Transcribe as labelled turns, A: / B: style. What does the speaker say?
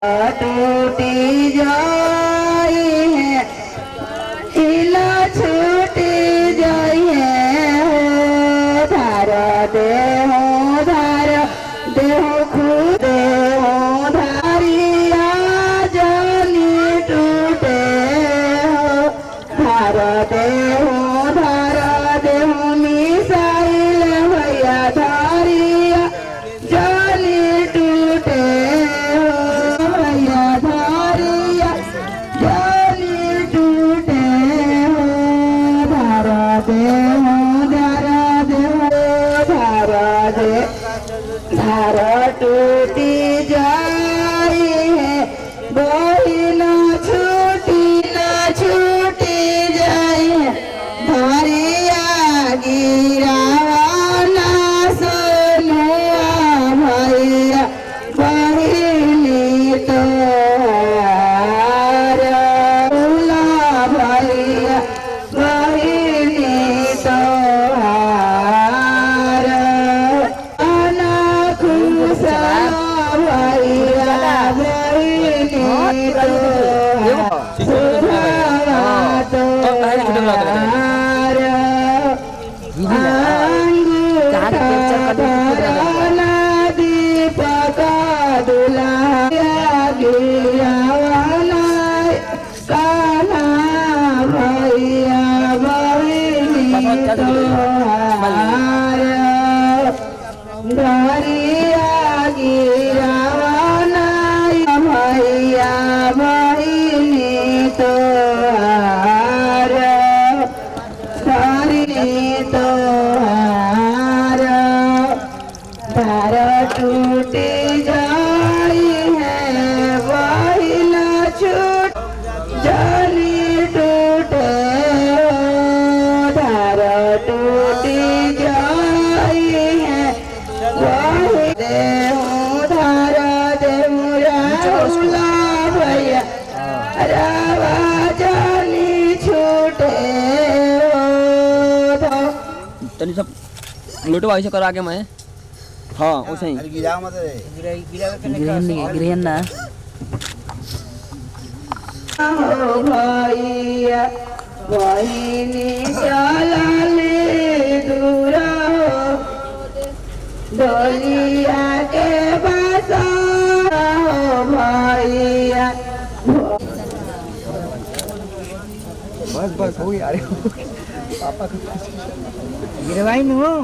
A: टूटी जाई है हिला छूटी जाई है हो धार देहो खुद हो धारिया जानी टूटे हो धार देहो मिसाइल भैया धारिया जानी टूटे धारा टूटी जाई है बहिना छूटी जाई है धारिया गिरावाना सोनुआ भैया बहिनी तो भैया बहिनी तो दीपका दुला काना भैया बहिनी धरिया गिरावाना भैया बहिनी तो धारा टूटी जाई है बहिना छूट जानी टूटे धारा टूटी जाई है वही देहू धारा देमुरा भैया रावा जानी छूटे
B: तनी सब लुटवा ऐसे करा के मैं हाँ वैसे ही
C: गिरा मत
B: गिरहन ना
A: हो भैया बहिनी चला ले दूरा हो डोलिया के बसा हो भैया
C: बस हो गया अरे पापा गिरवाई नु
A: हम